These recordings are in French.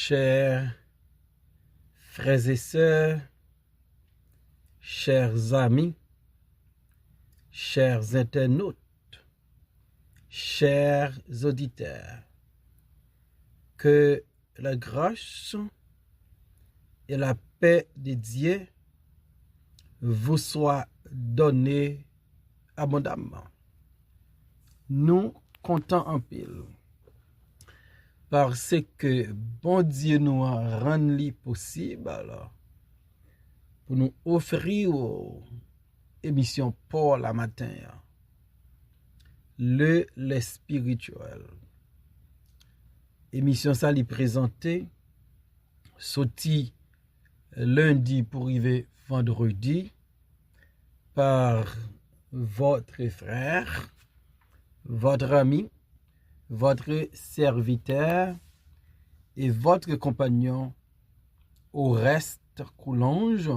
Chers frères et sœurs, chers amis, chers internautes, chers auditeurs, que la grâce et la paix de Dieu vous soient données abondamment. Nous comptons en pile parce que bon Dieu nous a rendu possible alors, pour nous offrir émission pour la matin, le spirituel. Émission ça lui présentée sorti lundi pour arriver vendredi par votre frère, votre ami, votre serviteur et votre compagnon Oreste Coulange,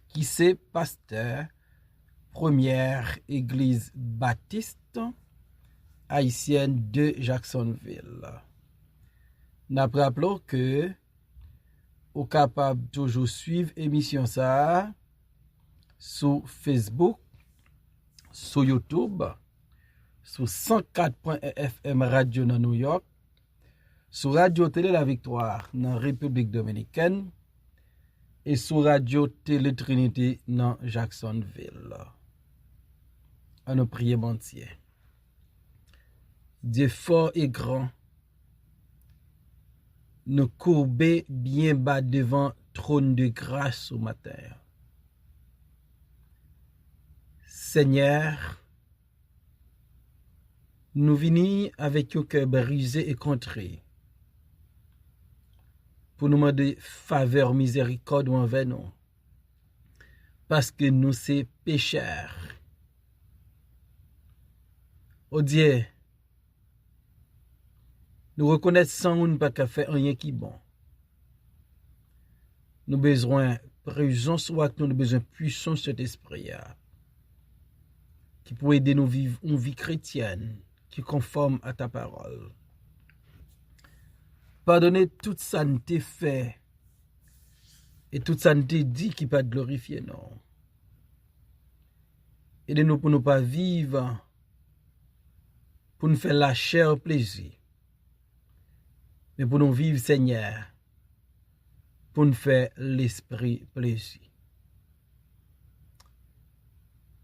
qui c'est pasteur première église baptiste haïtienne de Jacksonville. Nous rappelons que vous êtes capable de toujours suivre l'émission ça sur Facebook, sur YouTube, sur 104.1 FM Radio dans New York, sur Radio Télé La Victoire dans République Dominicaine et sur Radio Télé Trinité dans Jacksonville. À nous prier, bon Dieu. Dieu fort et grand, nous courber bien bas devant trône de grâce au matin. Seigneur, nous venons avec un cœur brisé et contré pour nous demander faveur, miséricorde envers nous, parce que nous sommes pécheurs. Oh Dieu, nous reconnaissons qu'on n'a pas qu'à faire rien qui est bon. Nous avons besoin de présence, soit nous avons besoin de puissance de cet esprit qui peut aider nous à vivre une vie chrétienne qui est conforme à ta parole. Pardonnez toute ça nous t'a fait et tout ça nous t'a dit qui pas glorifier non. Aidez-nous pour ne pas vivre pour nous faire la chair plaisir, mais pour nous vivre, Seigneur, pour nous faire l'esprit plaisir.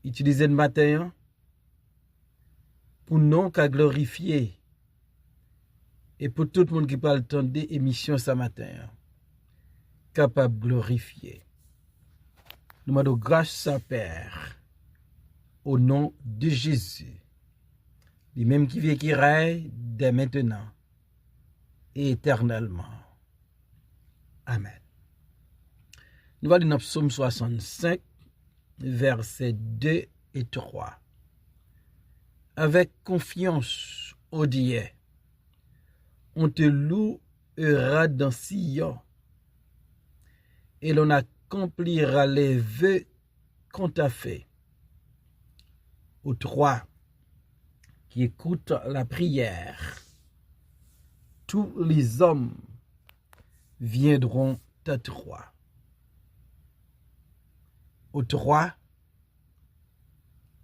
Utilisez le matin pour nous qu'à glorifier et pour tout le monde qui parle de des émissions ce matin, capable de glorifier. Nous demandons grâce à Père au nom de Jésus, lui-même qui vit qui règne dès maintenant et éternellement. Amen. Nous allons dans Psaume 65, versets 2 et 3. Avec confiance, ô Dieu, on te louera dans Sion, et l'on accomplira les vœux qu'on t'a fait. Aux trois qui écoutent la prière, tous les hommes viendront à toi. Aux trois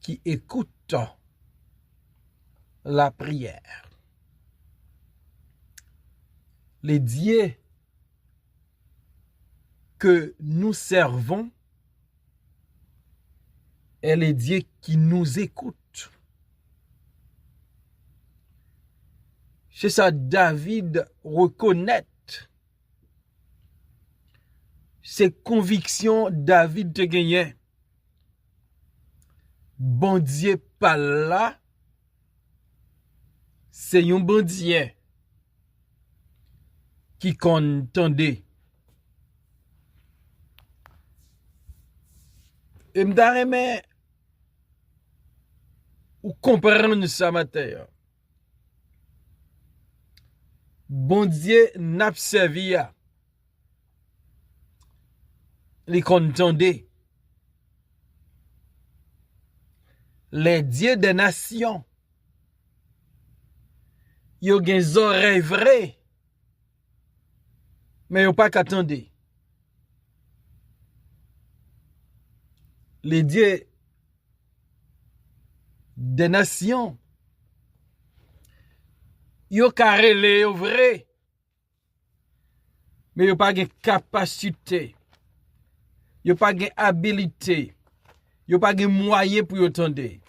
qui écoutent la prière. Les dieux que nous servons et les dieux qui nous écoutent. C'est ça, David reconnaît ses convictions. David te gagnait. Bon Dieu pas là, c'est un bon Dieu qui contendait. Et m'dareme ou comprendre ça matin. Bon Dieu n'a servi à les contendait. Les dieux des nations, ils ont des oreilles vraies Mais yo pas qu'attendre. Les dieux des nations, yo carrelé yo vrai, mais yo pas de capacité, yo pas de habilité, yo pas de moyen pour yo tendre.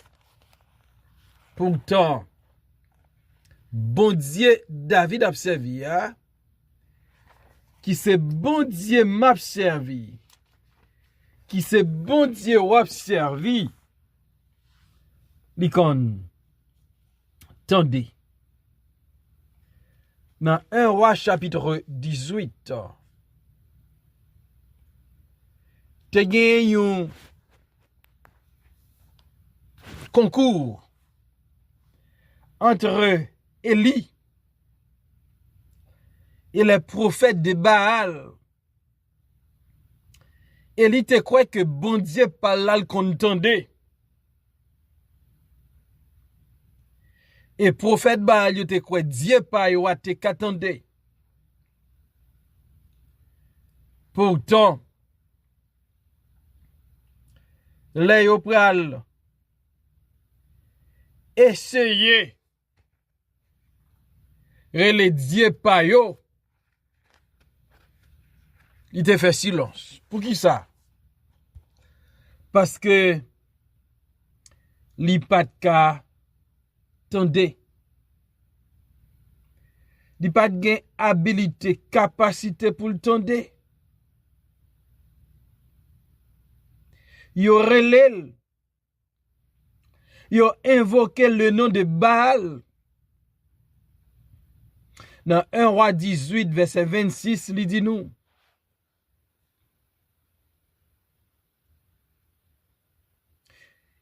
Pourtant, bon Dieu David a servi, hein? Qui c'est bon Dieu m'a servi, qui c'est bon Dieu w'a servi, li kon tendez. Dans 1 Roi chapitre 18, te gen yon concours entre Élie et les prophètes de Baal. Élie te croit que bon Dieu parle qu'on tendait. Et prophète Baal yo te croit Dieu pa yo te qu'attendait. Pourtant, les yo pral essayer les Dieu pa yo, il te fait silence. Pour qui ça? Parce que li pat ka tendez. Li pat gen habilité, capacité pour le tendre. Yo relèl. Yo invoqué le nom de Baal. Dans 1 Roi 18, verset 26, il dit nous.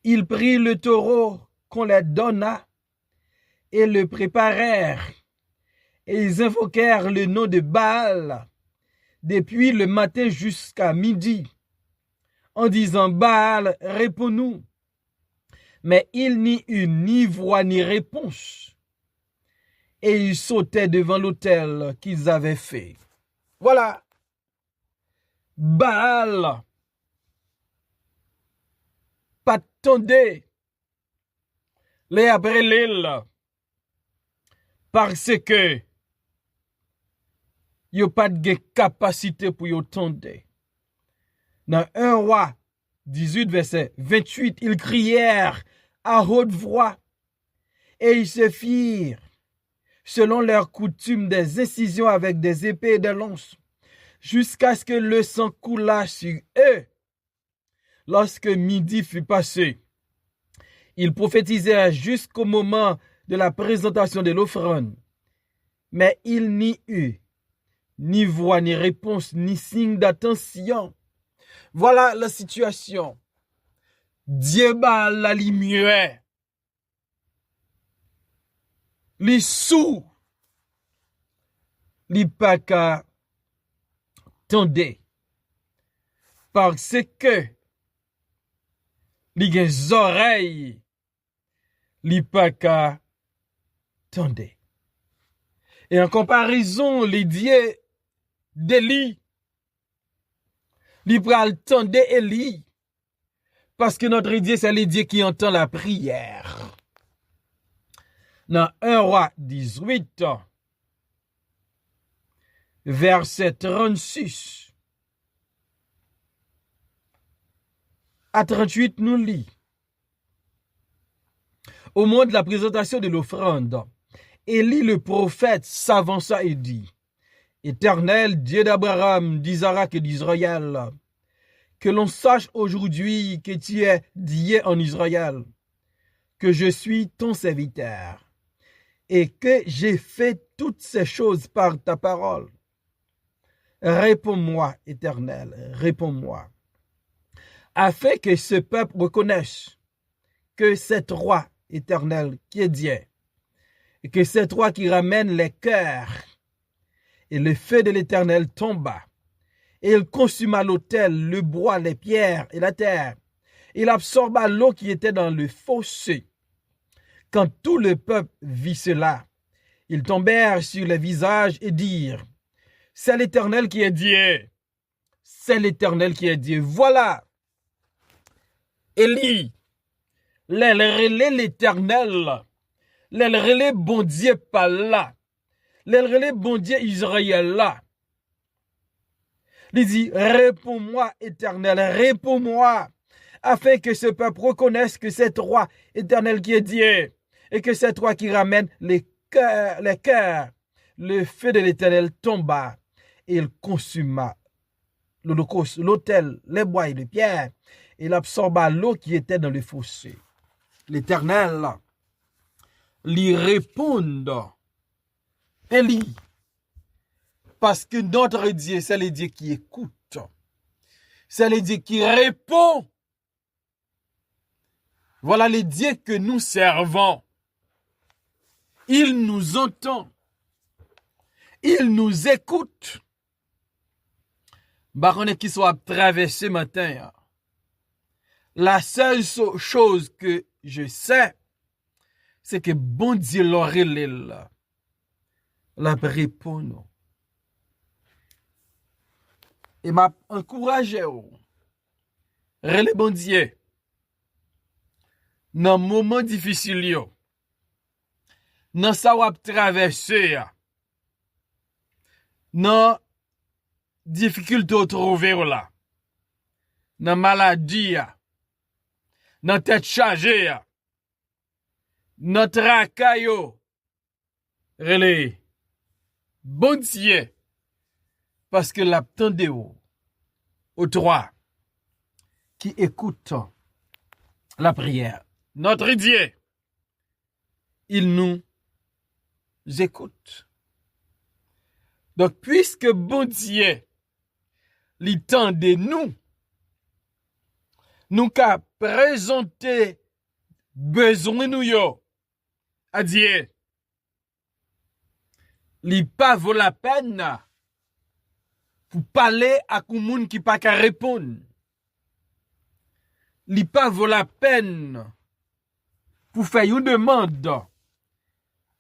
Ils prirent le taureau qu'on leur donna et le préparèrent. Et ils invoquèrent le nom de Baal depuis le matin jusqu'à midi, en disant, Baal, réponds-nous. Mais il n'y eut ni voix ni réponse. Et ils sautaient devant l'autel qu'ils avaient fait. Voilà. Baal. Pas tendez. Les après l'île. Parce que yo pas de capacité pour yo tendre. Dans 1 Roi 18, verset 28, ils crièrent à haute voix et ils se firent, selon leur coutume, des incisions avec des épées et des lances, jusqu'à ce que le sang coulât sur eux. Lorsque midi fut passé, ils prophétisèrent jusqu'au moment de la présentation de l'offrande. Mais il n'y eut ni voix, ni réponse, ni signe d'attention. Voilà la situation. Dieu Baal la li muet. Li sou. Li pa ka tende. Parce que li gen oreilles. Li pa ka tende. Et en comparaison, les dieux d'Élie, li pral tende Élie. Parce que notre Dieu, c'est le Dieu qui entend la prière. Dans 1 Roi 18, verset 36 à 38, nous lit. Au moment de la présentation de l'offrande, Élie le prophète s'avança et dit, Éternel, Dieu d'Abraham, d'Isaac et d'Israël, que l'on sache aujourd'hui que tu es Dieu en Israël, que je suis ton serviteur, et que j'ai fait toutes ces choses par ta parole. Réponds-moi, Éternel, réponds-moi, afin que ce peuple reconnaisse que c'est toi, Éternel, qui est Dieu, et que c'est toi qui ramènes les cœurs. Et le feu de l'Éternel tomba, et il consuma l'autel, le bois, les pierres et la terre. Il absorba l'eau qui était dans le fossé. Quand tout le peuple vit cela, ils tombèrent sur les visages et dirent, C'est l'Éternel qui est Dieu. C'est l'Éternel qui est Dieu. Voilà. Élie, l'elle l'Éternel. L'elle relais bon Dieu par là. L'elle relais bon Dieu Israël là. Il dit, réponds-moi, Éternel, réponds-moi, afin que ce peuple reconnaisse que c'est toi, Éternel, qui est Dieu, et que c'est toi qui ramène les cœurs. Le feu de l'Éternel tomba, et il consuma l'holocauste, l'autel, les bois et les pierres. Il absorba l'eau qui était dans le fossé. L'Éternel lui répond, Élie, parce que notre Dieu, c'est le Dieu qui écoute. C'est le Dieu qui répond. Voilà le Dieu que nous servons. Il nous entend. Il nous écoute. Baronne qui soit traversé matin. La seule chose que je sais, c'est que bon Dieu l'aurait là. La répond. Et m'a encouragé. Relais bon Dieu. Dans moment difficile, dans ça ou traverser, dans difficulté au trouver là, dans maladie, dans tête chargée, dans tracaillot, relais bon Dieu, parce que l'attendez au droit qui écoute la prière. Notre Dieu, il nous écoute. Donc, puisque bon Dieu, l'étend de nous qu'a présenté besoin nous yo, à Dieu, il pas vaut la peine pour parler à quelqu'un qui pas qu'à répondre. Il pas vaut la peine pour faire une demande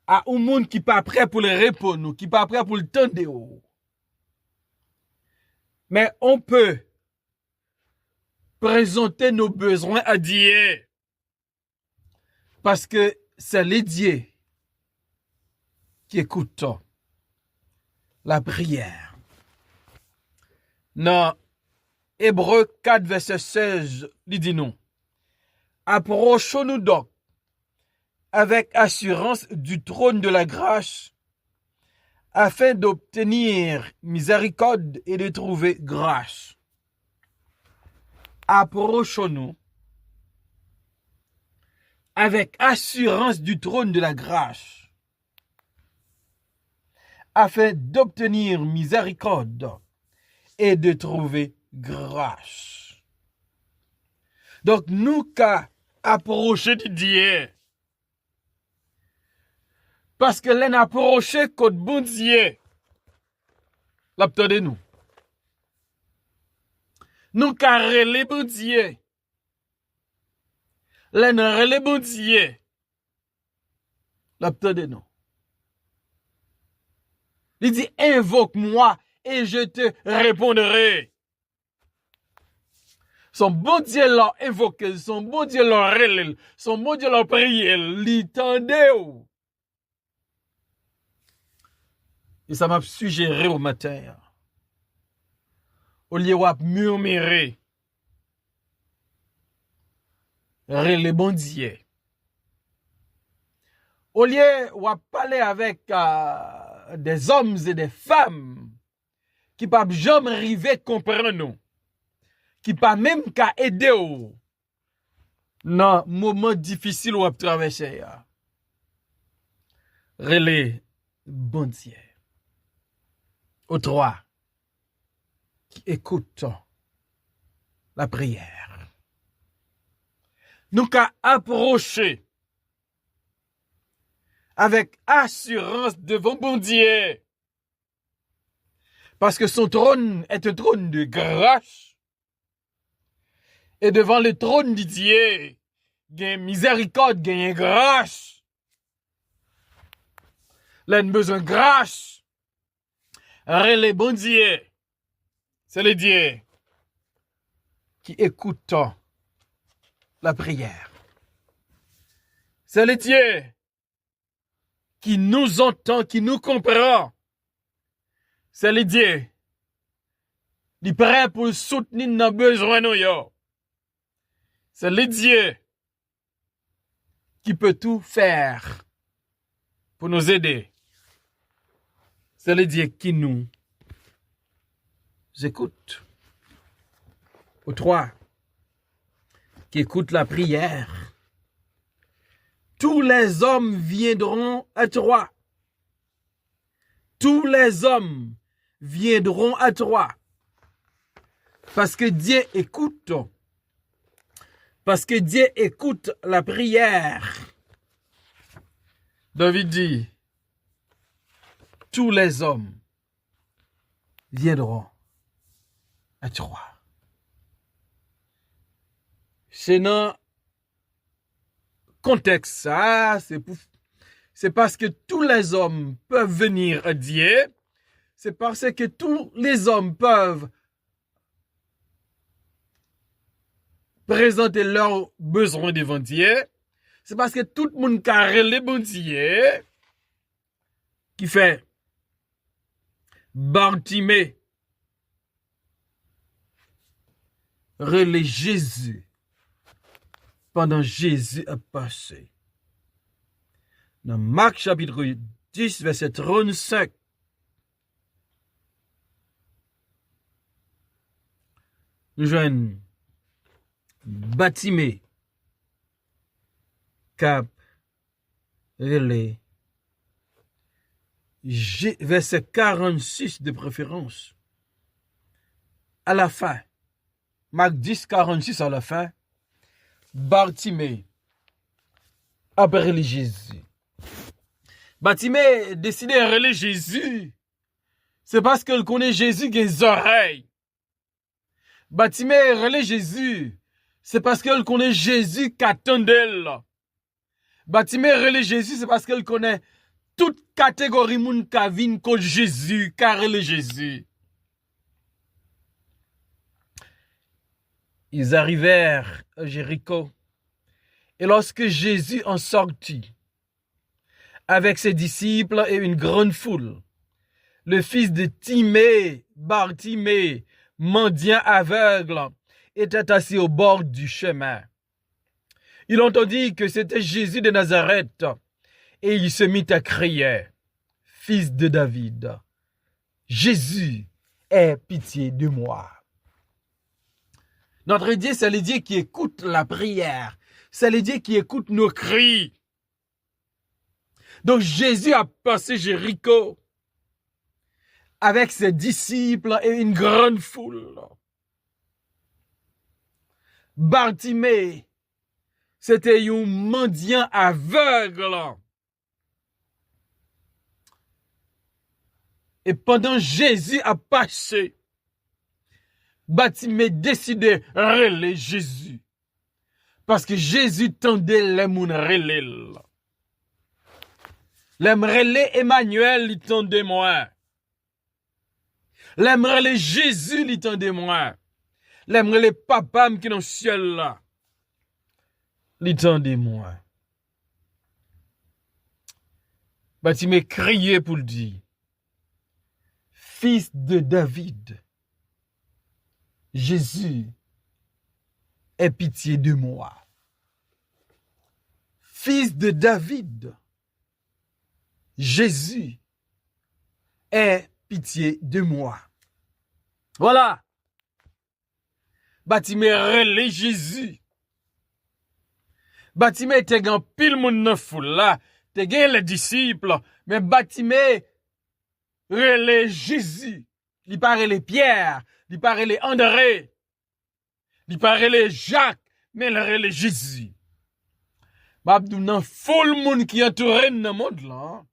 à un monde qui pas prêt pour le répondre, qui pas prêt pour le tendre. Mais on peut présenter nos besoins à Dieu parce que c'est le Dieu qui écoute la prière. Dans Hébreux 4, verset 16, il dit nous, approchons-nous donc avec assurance du trône de la grâce afin d'obtenir miséricorde et de trouver grâce. Approchons-nous avec assurance du trône de la grâce afin d'obtenir miséricorde et de trouver grâce. Donc, nous qu'à approcher de Dieu. Parce que l'on approché contre bon Dieu. L'attendez-nous. Nous qu'à relais bon Dieu. L'on relais bon Dieu. L'attendez-nous. Il dit, invoque-moi et je te répondrai. Son bon Dieu l'a invoqué, son bon Dieu l'a relé, son bon Dieu l'a prié, l'entendez. Et ça m'a suggéré au matin. Au lieu de murmurer, relé bon Dieu. Au lieu de parler avec des hommes et des femmes qui ne peuvent jamais arriver à comprendre nous, qui ne peuvent même qu'à aider dans moment difficile où on traverser. Relais bon Dieu. Au droit qui écoute la prière. Nous qu'à approcher avec assurance devant bon Dieu. Parce que son trône est un trône de grâce. Et devant le trône de Dieu, il y a miséricorde, il y a grâce. Là, il a besoin de grâce. relais bon Dieu. C'est le Dieu qui écoute la prière. C'est le Dieu qui nous entend, qui nous comprend. C'est le Dieu qui est prêt pour soutenir nos besoins. C'est le Dieu qui peut tout faire pour nous aider. C'est le Dieu qui nous écoute. Au 3, qui écoute la prière. Tous les hommes viendront à toi. Tous les hommes viendront à toi. Parce que Dieu écoute. Parce que Dieu écoute la prière. David dit, tous les hommes viendront à toi. C'est dans contexte ça, c'est parce que tous les hommes peuvent venir à Dieu. C'est parce que tous les hommes peuvent présenter leurs besoins devant Dieu. C'est parce que tout le monde carré les bons Dieu qui fait Bartimée relais Jésus pendant Jésus a passé. Dans Marc chapitre 10 verset 35, nous joignons Bartimée cap relais verset 46 de préférence. À la fin, Marc 10, 46 à la fin, Bartimée a relé Jésus. Bartimée décidé de relé Jésus. C'est parce qu'il connaît Jésus qui a des oreilles. Bartimée relé Jésus. C'est parce qu'il connaît Jésus qui attend d'elle. Bartimée relé Jésus, c'est parce qu'il connaît toute catégorie moun ka vin ko Jésus, car le Jésus. Ils arrivèrent à Jéricho. Et lorsque Jésus en sortit, avec ses disciples et une grande foule, le fils de Timée, Bartimée, mendiant aveugle, était assis au bord du chemin. Il entendit que c'était Jésus de Nazareth, et il se mit à crier, « Fils de David, Jésus, aie pitié de moi. » Notre Dieu, c'est le Dieu qui écoute la prière. C'est le Dieu qui écoute nos cris. Donc Jésus a passé Jéricho avec ses disciples et une grande foule. Bartimée, c'était un mendiant aveugle. Et pendant Jésus a passé, Bartimée décidé de relayer Jésus. Parce que Jésus tendait les moun relais. Les relais Emmanuel, il tendait moi. Les relais Jésus, il tendait moi. Les relais papa qui dans le ciel là. Il tendait moi. Bartimée criait pour le dire. Fils de David, Jésus, aie pitié de moi. Fils de David, Jésus, aie pitié de moi. Voilà. Bartimée relais Jésus. Bartimée était grand pile moun nan foule là, te gen les disciples, mais Bartimée relais Jésus. Il parlait Pierre, il parlait André, il parlait Jacques, mais il relais Jésus. Babdou nan foule moun qui entoure dans monde là.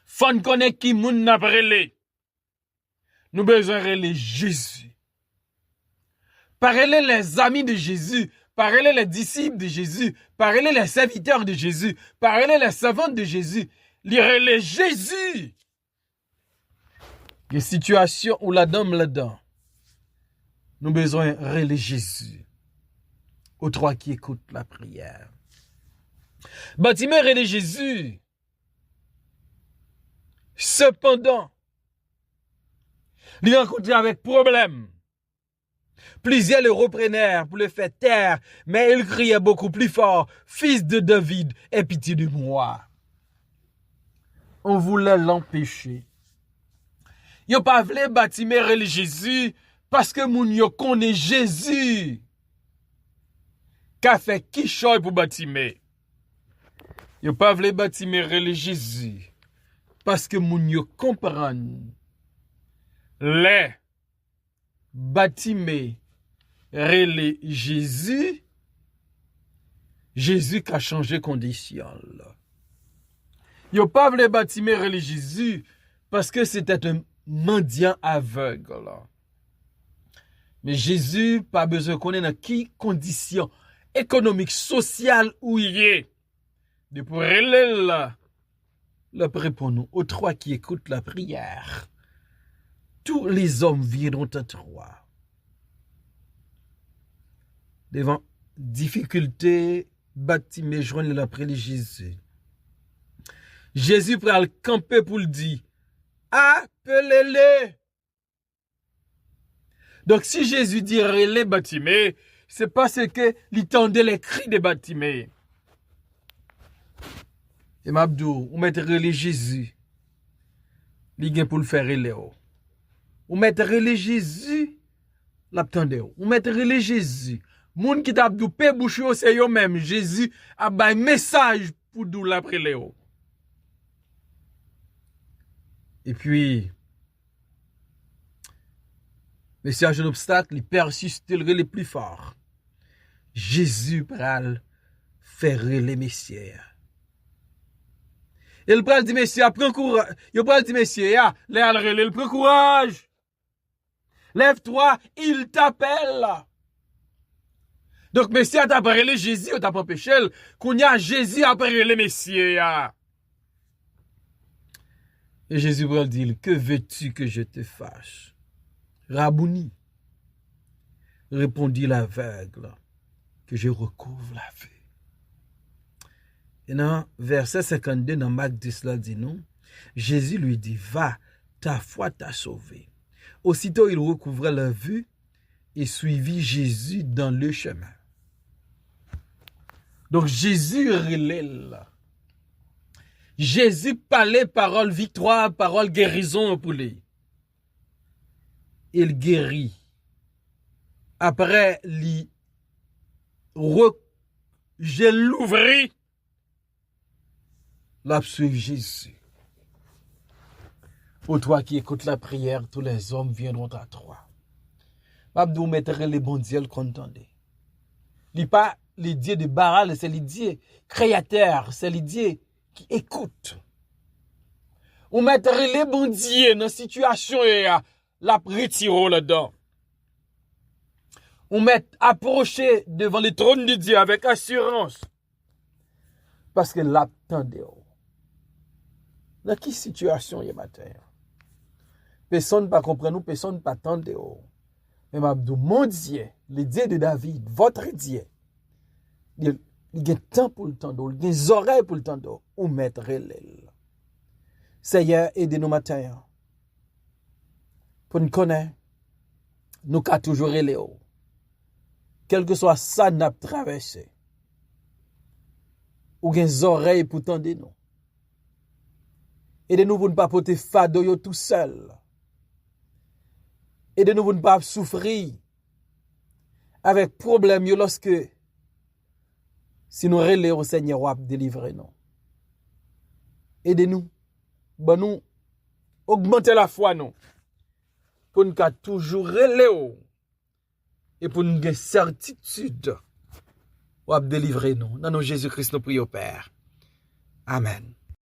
Fon connaît qui moun n'a relais. Nous besoin relais Jésus. Parlez les amis de Jésus, parlez les disciples de Jésus, parlez les serviteurs de Jésus, parlez les servantes de Jésus. Lire les Jésus. Une situation où la dame là-dedans, nous besoin de relayer Jésus. Aux trois qui écoutent la prière. Bartimée relayer Jésus. Cependant, il rencontre avec problème. Plusieurs le reprenèrent pour le faire taire, mais il criait beaucoup plus fort, « Fils de David, aie pitié de moi. » On voulait l'empêcher. Yo pas voulu Bartimée relayer Jésus parce que moun yo connaît Jésus. Qu'a fait qui choy pour Bartimée? Yo pas voulu Bartimée relayer Jésus parce que moun yo comprennent. Les Bartimée relayer Jésus, Jésus qui a changé condition. Yo pas voulu Bartimée relayer Jésus parce que c'était un mendiant aveugle. Mais Jésus pas besoin de connaître dans qui condition économique, sociale où il est. De pour relayer là, le répond nous aux trois qui écoutent la prière. Tous les hommes viendront à toi. Devant difficulté, Bartimée joindre la prière de Jésus. Jésus pral camper pour le dire, appelez-les. Donc si Jésus dit relais Bartimée, c'est parce que il tendait les cris de Bartimée. Et m'abdou, ou mettre relais Jésus, il vient pour le faire relais. Ou mettre relais Jésus, l'attendez. Ou mettre relais Jésus. Moun qui t'abdou pe bouche c'est yo même Jésus a bay message pour dou la relais. Et puis monsieur a un obstacle, il persiste le relais plus fort. Jésus pral faire relais messieurs. Il pral dit messieurs, prends courage. Il pral dit messieurs, là relais, il prend courage. Lève-toi, il t'appelle. Donc messieurs t'a parlé Jésus, t'a pas empêché qu'on y a Jésus après les messieurs. Et Jésus pral dit, que veux-tu que je te fasse? Rabouni, répondit l'aveugle, que je recouvre la vue. Et dans verset 52, dans Marc 10, là dit non, Jésus lui dit, va, ta foi t'a sauvé. Aussitôt il recouvra la vue et suivit Jésus dans le chemin. Donc Jésus relève. Jésus parlait parole victoire, parole guérison pour lui. Il guérit. Après, je l'ouvris. L'a suivi Jésus. Pour toi qui écoutes la prière, tous les hommes viendront à toi. Abdou mettre les bons dieux contendés. Il pas les dieux de Baral, c'est les dieux créateurs, c'est les dieux qui écoutent. Ou mettre les bons dieux dans la situation et la retirons là-dedans. Ou mettre approcher devant le trône de Dieu avec assurance. Parce que l'attendez. Dans quelle situation il matin? Personne ne va comprendre nous, personne ne va attendre. Mais Mabdou, mon Dieu, le Dieu de David, votre Dieu, il y a temps pour le temps d'eau, il y a des oreilles pour le temps d'eau, ou mettre l'aile. Seigneur, aidez-nous matin. Pour nous connaître, nous qu'à toujours les hauts. Quel que soit ça, nous avons traversé. Ou des oreilles pour tendre nous. Aidez-nous pour ne pas porter fado tout seul. Aidez-nous pour ne pas souffrir avec problème lorsque si nous relais au Seigneur, ou délivrer nous. Aidez-nous. Bon nous augmenter la foi nous. Pour nous toujours relais et pour nous avoir certitude ou délivrer nous. Dans nos Jésus-Christ, nous prions au Père. Amen.